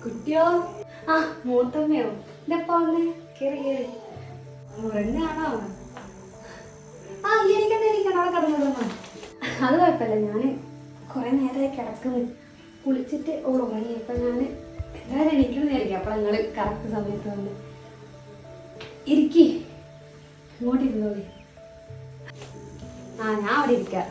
കുട്ടിയോ? ആ മൂത്തമ്മയോ? എന്തപ്പ വന്ന് കേറി കേറി ഉറങ്ങാണോ? ആ എനിക്കണ്ട അവിടെ കിടന്നോളൂ. അത് കുഴപ്പമില്ല, ഞാൻ കുറെ നേരമായി കിടക്കുന്നു. കുളിച്ചിട്ട് ഓൾ ഉറങ്ങി. അപ്പം ഞാൻ എല്ലാവരും എണീക്കണമെന്നായിരിക്കും. അപ്പോൾ നിങ്ങൾ കറക്റ്റ് സമയത്ത് വന്ന് ഇരിക്കി ഇങ്ങോട്ടിരുന്നോളി. ആ ഞാൻ അവിടെ ഇരിക്കാം.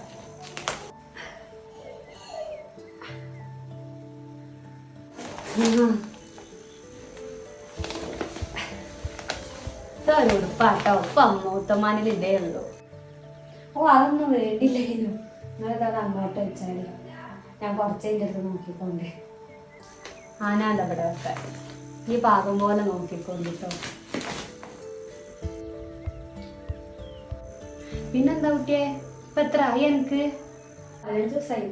ഉടുപ്പാട്ടോ ഇപ്പം മൂത്തമാനിൽ ഇതേ ഉള്ളൂ. ഓ അതൊന്നും വേണ്ടില്ലെങ്കിലും നിങ്ങളിത് അത് അങ്ങോട്ട് വെച്ചാൽ ഞാൻ കുറച്ചതിൻ്റെ അടുത്ത് നോക്കിക്കോണ്ടേ. ആനാണ്ട ഇവിടെ വെക്കാൻ ഈ പാകം പോലെ നോക്കിക്കൊണ്ടിട്ടോ. പിന്നെന്താ കുട്ടിയെ, ഇപ്പം എത്ര ആയി എനിക്ക്? 15 ദിവസമായി.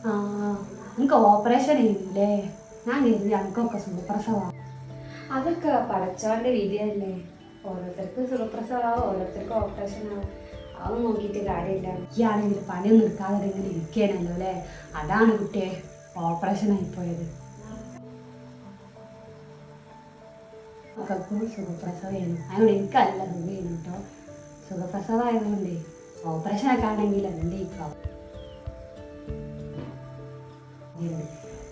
ആ എനിക്ക് ഓപ്പറേഷൻ ചെയ്യില്ലേ? ഞാൻ കരുതി എനിക്കൊക്കെ സുഖപ്രസവമാണ്. അതൊക്കെ പടച്ചവൻ്റെ വിധിയല്ലേ. ഓരോരുത്തർക്ക് സുഖപ്രസവമാവും, ഓരോരുത്തർക്ക് ഓപ്പറേഷൻ ആവും. അതൊന്നും നോക്കിയിട്ട് കാര്യമില്ല. ഇയാണെങ്കിൽ പണിയൊന്നും എടുക്കാതെ ഇങ്ങനെ ഇരിക്കണല്ലോ അല്ലേ. അതാണ് കുട്ടിയെ ഓപ്പറേഷൻ ആയിപ്പോയത്. മക്കൾക്കും സുഖപ്രസവമായിരുന്നു. അതുകൊണ്ട് എനിക്കല്ല സുഖമായിരുന്നു കേട്ടോ. സുഖപ്രസവം ആയതുകൊണ്ടേ ഓപ്പറേഷൻ ഒക്കെ ആണെങ്കിൽ അതിൻ്റെ ഇപ്പം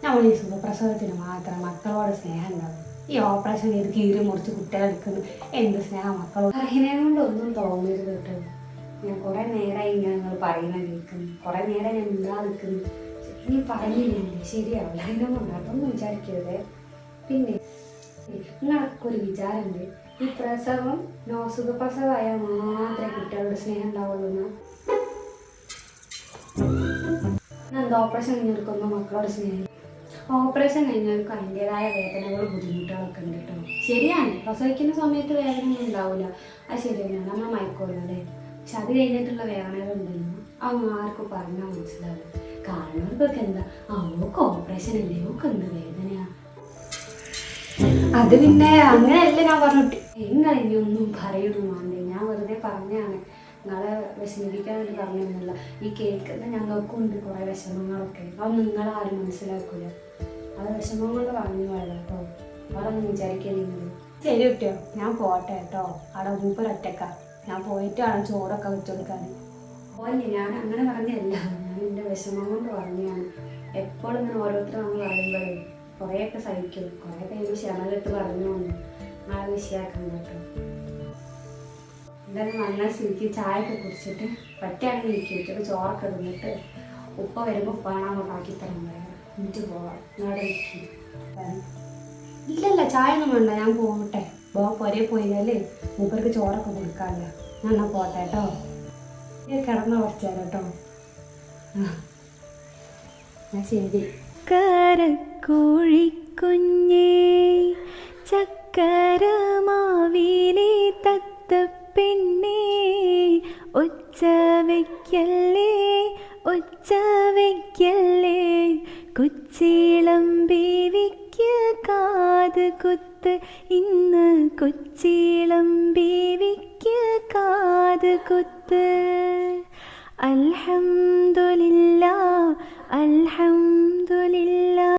നമ്മൾ ഈ സുഖപ്രസവത്തിന് മാത്രം മക്കളോട് സ്നേഹം ഉണ്ടാവും. ഈ ഓപ്പറേഷൻ ചെയ്ത് കീറി മുറിച്ച് കുട്ടികളെടുക്കുന്നു എന്ത് സ്നേഹം മക്കളോട്. അതിനെ കൊണ്ടൊന്നും തോന്നരുത് കേട്ടോ. ഞാൻ കുറേ നേരമായി ഇങ്ങനെ നിങ്ങൾ പറയുന്ന കേൾക്കുന്നു. കുറേ നേരം ഞാൻ മിണ്ടാതെ നിൽക്കുന്നു. നീ പറഞ്ഞില്ലേ ശരിയാവില്ല. അതിനൊന്നും അതൊന്നും വിചാരിക്കരുത്. പിന്നെ നിങ്ങൾക്കൊരു വിചാരമുണ്ട്, ഈ പ്രസവം സുഖപ്രസവമായാൽ മാത്രമേ കുട്ടികളോട് സ്നേഹം ഉണ്ടാവുള്ളൂ. ഞാൻ എന്താ ഓപ്പറേഷൻ കഴിഞ്ഞെടുക്കുന്നു മക്കളോട് സ്നേഹം? ഓപ്പറേഷൻ കഴിഞ്ഞവർക്ക് അതിൻ്റെതായ വേദനകളും ബുദ്ധിമുട്ടുകളൊക്കെ ഉണ്ട് കേട്ടോ. ശരിയാണ്, പ്രസവിക്കുന്ന സമയത്ത് വേദനയൊന്നും ഉണ്ടാവില്ല, അത് ശരിയാണ്, നമ്മൾ മയക്കുമല്ലോ അല്ലേ. പക്ഷെ അത് കഴിഞ്ഞിട്ടുള്ള വേദനകളുണ്ടല്ലോ അതൊന്നും ആർക്കും പറഞ്ഞാൽ മനസ്സിലാവില്ല. കാണുന്നവർക്കൊക്കെ എന്താ അവൾക്ക് ഓപ്പറേഷൻ അല്ലേ, അവൾക്ക് എന്ത് വേദനയാ. അത് പിന്നെ അങ്ങനെയല്ലേ ഞാൻ പറഞ്ഞിട്ട്. നിങ്ങൾ ഇനി ഒന്നും പറയുന്നു വേണ്ടേ, ഞാൻ വെറുതെ പറഞ്ഞാണ്, നിങ്ങളെ വിഷമിപ്പിക്കാനായിട്ട് പറഞ്ഞിരുന്നില്ല. ഈ കേൾക്കുന്ന ഞങ്ങൾക്കും ഉണ്ട് കുറേ വിഷമങ്ങളൊക്കെ. അത് നിങ്ങളാരും മനസ്സിലാക്കില്ല. അത് വിഷമം കൊണ്ട് പറഞ്ഞു പോയതാ കേട്ടോ. അതൊന്നും വിചാരിക്കലില്ല. ശരി കുട്ടിയോ, ഞാൻ പോട്ടെ കേട്ടോ. അവിടെ മൂപ്പരൊറ്റക്ക, ഞാൻ പോയിട്ടാണ് ചോറൊക്കെ വെച്ചു കൊടുക്കാൻ. പോയി ഞാൻ അങ്ങനെ പറഞ്ഞല്ല, ഞാൻ എൻ്റെ വിഷമം കൊണ്ട് പറഞ്ഞാണ്. എപ്പോഴും ഇങ്ങനെ ഓരോരുത്തരും നമ്മൾ പറയുമ്പോഴേ കുറേയൊക്കെ സഹിക്കും. കുറേ കഴിയുമ്പോൾ ക്ഷമലിട്ട് പറഞ്ഞുകൊണ്ട് നാളെ വിഷയാക്കണം കേട്ടോ. എന്തായാലും നന്നായി സ്ഥിതിക്ക് ചായയൊക്കെ കുടിച്ചിട്ട് പറ്റുകയാണെങ്കിൽ ഇരിക്കും. ചോറൊക്കെ തിന്നിട്ട് ഉപ്പ വരുമ്പോൾ ഉപ്പാണ് അങ്ങോട്ട് ആക്കി തരാൻ പറയാം. എന്നിട്ട് പോവാം. നാളെ ഇരിക്കും. ഇല്ലല്ല ചായ ഒന്നും വേണ്ട, ഞാൻ പോകട്ടെ. പൊരേ പോയാലേ മൂപ്പർക്ക് ചോറൊക്കെ കൊടുക്കാറില്ല. ഞാൻ എന്നാൽ പോട്ടെ കേട്ടോ. കിടന്ന കുറച്ചാൽ കേട്ടോ. ശരി. കരക്കോഴിക്കുഞ്ഞേ ചക്കരമാവിലെ തത്തപ്പെണ്ണേ ഒച്ച വയ്ക്കല്ലേ ഒച്ച വയ്ക്കല്ലേ കൊച്ചിളം ബേവിക്ക് കാത് കുത്ത് ഇന്ന് കൊച്ചിളം ബേവിക്ക് കാത് കുത്ത്. അൽഹംദുലില്ലാ അൽഹംദുലില്ലാ.